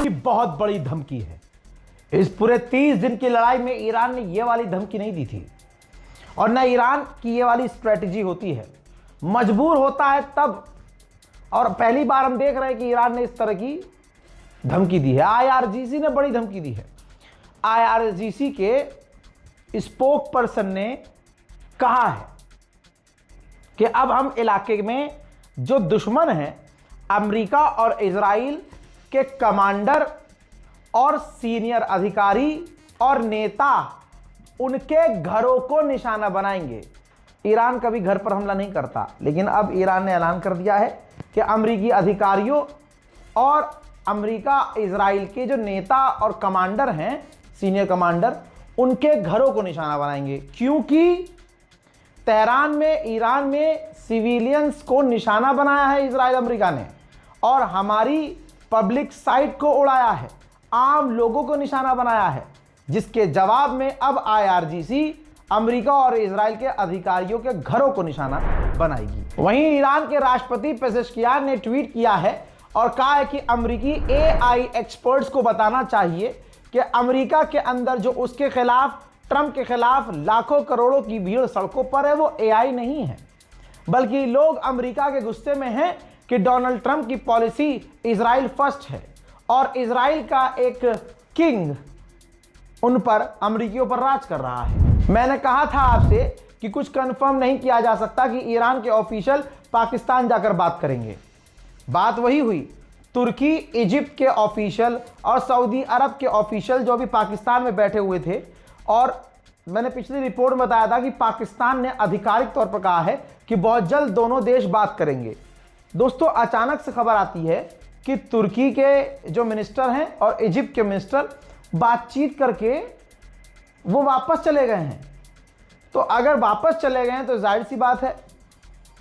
की बहुत बड़ी धमकी है। इस पूरे 30 दिन की लड़ाई में ईरान ने यह वाली धमकी नहीं दी थी, और न ईरान की ये वाली स्ट्रेटजी होती है। मजबूर होता है तब, और पहली बार हम देख रहे हैं कि ईरान ने इस तरह की धमकी दी है। आईआरजीसी ने बड़ी धमकी दी है। आईआरजीसी के स्पोक पर्सन ने कहा है कि अब हम इलाके में जो दुश्मन हैं, अमेरिका और इजराइल के कमांडर और सीनियर अधिकारी और नेता, उनके घरों को निशाना बनाएंगे। ईरान कभी घर पर हमला नहीं करता, लेकिन अब ईरान ने ऐलान कर दिया है कि अमेरिकी अधिकारियों और अमेरिका इजराइल के जो नेता और कमांडर हैं, सीनियर कमांडर, उनके घरों को निशाना बनाएंगे। क्योंकि तेहरान में, ईरान में सिविलियंस को निशाना बनाया है इजराइल अमेरिका ने, और हमारी पब्लिक साइट को उड़ाया है, आम लोगों को निशाना बनाया है, जिसके जवाब में अब आईआरजीसी अमेरिका और इजराइल के अधिकारियों के घरों को निशाना बनाएगी। वहीं ईरान के राष्ट्रपति पेजेश्कियान ने ट्वीट किया है और कहा है कि अमेरिकी एआई एक्सपर्ट्स को बताना चाहिए कि अमेरिका के अंदर जो उसके खिलाफ, ट्रंप के खिलाफ लाखों करोड़ों की भीड़ सड़कों पर है, वो एआई नहीं है, बल्कि लोग अमेरिका के गुस्से में हैं कि डोनाल्ड ट्रंप की पॉलिसी इजराइल फर्स्ट है और इजराइल का एक किंग उन पर, अमेरिकियों पर राज कर रहा है। मैंने कहा था आपसे कि कुछ कंफर्म नहीं किया जा सकता कि ईरान के ऑफिशियल पाकिस्तान जाकर बात करेंगे। बात वही हुई। तुर्की, इजिप्ट के ऑफिशियल और सऊदी अरब के ऑफिशियल जो भी पाकिस्तान में बैठे हुए थे, और मैंने पिछली रिपोर्ट में बताया था कि पाकिस्तान ने आधिकारिक तौर पर कहा है कि बहुत जल्द दोनों देश बात करेंगे। दोस्तों, अचानक से खबर आती है कि तुर्की के जो मिनिस्टर हैं और इजिप्ट के मिनिस्टर बातचीत करके वो वापस चले गए हैं। तो अगर वापस चले गए हैं तो जाहिर सी बात है,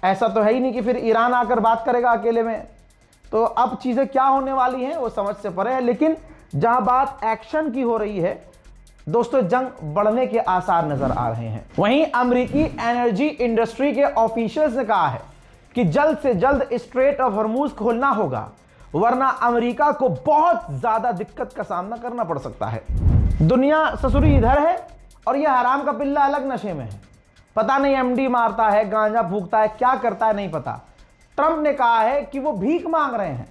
ऐसा तो है ही नहीं कि फिर ईरान आकर बात करेगा अकेले में। तो अब चीज़ें क्या होने वाली हैं वो समझ से परे है, लेकिन जहां बात एक्शन की हो रही है दोस्तों, जंग बढ़ने के आसार नजर आ रहे हैं। वहीं अमेरिकी एनर्जी इंडस्ट्री के ऑफिशियल्स ने कहा है कि जल्द से जल्द स्ट्रेट ऑफ हॉर्मूज खोलना होगा, वरना अमेरिका को बहुत ज्यादा दिक्कत का सामना करना पड़ सकता है। दुनिया ससुरी इधर है और यह हराम का पिल्ला अलग नशे में है। पता नहीं एमडी मारता है, गांजा फूकता है, क्या करता है नहीं पता। ट्रंप ने कहा है कि वो भीख मांग रहे हैं,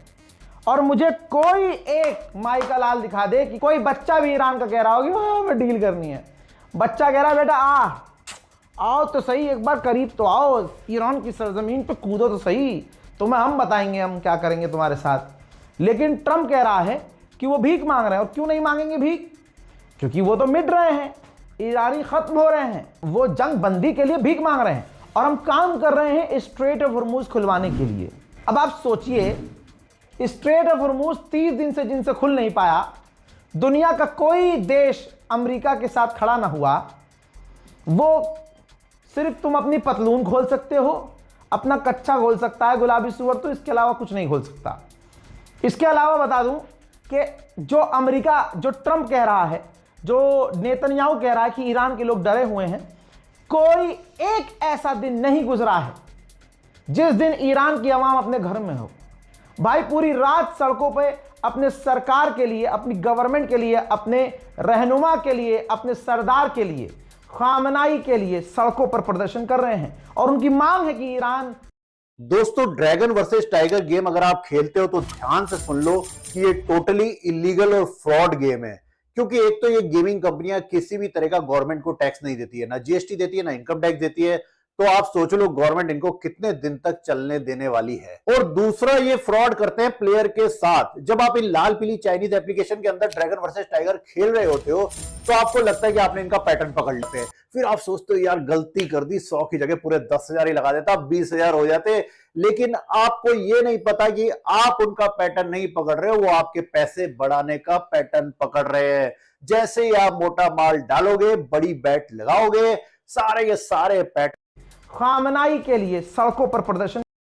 और मुझे कोई एक माई का लाल दिखा दे कि कोई बच्चा भी ईरान का कह रहा होगी हमें डील करनी है। बच्चा कह रहा है बेटा आओ तो सही, एक बार करीब तो आओ, ईरान की सरजमीन पे कूदो तो सही, तुम्हें हम बताएंगे हम क्या करेंगे तुम्हारे साथ। लेकिन ट्रंप कह रहा है कि वो भीख मांग रहे हैं। और क्यों नहीं मांगेंगे भीख? क्योंकि वो तो मिट रहे हैं, ईरानी खत्म हो रहे हैं, वो जंग बंदी के लिए भीख मांग रहे हैं, और हम काम कर रहे हैं स्ट्रेट ऑफ हॉर्मूज खुलवाने के लिए। अब आप सोचिए, स्ट्रेट ऑफ हॉर्मूज 30 दिन से जिनसे खुल नहीं पाया, दुनिया का कोई देश अमेरिका के साथ खड़ा ना हुआ। वो सिर्फ तुम अपनी पतलून खोल सकते हो, अपना कच्चा खोल सकता है गुलाबी सुअर, तो इसके अलावा कुछ नहीं खोल सकता। इसके अलावा बता दूं कि जो अमेरिका, जो ट्रंप कह रहा है, जो नेतन्याहू कह रहा है कि ईरान के लोग डरे हुए हैं, कोई एक ऐसा दिन नहीं गुजरा है जिस दिन ईरान की आवाम अपने घर में हो। भाई पूरी रात सड़कों पे अपने सरकार के लिए, अपनी गवर्नमेंट के लिए, अपने रहनुमा के लिए, अपने सरदार के लिए, खामनाई के लिए सड़कों पर प्रदर्शन कर रहे हैं, और उनकी मांग है कि ईरान। दोस्तों, ड्रैगन वर्सेस टाइगर गेम अगर आप खेलते हो तो ध्यान से सुन लो कि ये टोटली इलीगल और फ्रॉड गेम है। क्योंकि एक तो ये गेमिंग कंपनियां किसी भी तरह का गवर्नमेंट को टैक्स नहीं देती है, ना जीएसटी देती है, ना इनकम टैक्स देती है। तो आप सोच लो गवर्नमेंट इनको कितने दिन तक चलने देने वाली है। और दूसरा, ये फ्रॉड करते हैं प्लेयर के साथ। जब आप इन लाल पीली चाइनीज एप्लीकेशन के अंदर ड्रैगन वर्सेस टाइगर खेल रहे होते हो तो आपको लगता है कि आपने इनका पैटर्न पकड़ लेते हैं। फिर आप सोचते हो यार गलती कर दी, 100 की जगह पूरे 10,000 ही लगा देता, 20,000 हो जाते। लेकिन आपको ये नहीं पता कि आप उनका पैटर्न नहीं पकड़ रहे हो, वो आपके पैसे बढ़ाने का पैटर्न पकड़ रहे हैं। जैसे ही आप मोटा माल डालोगे, बड़ी बैट लगाओगे, सारे ये सारे पैटर्न खामनाई के लिए सड़कों पर प्रदर्शन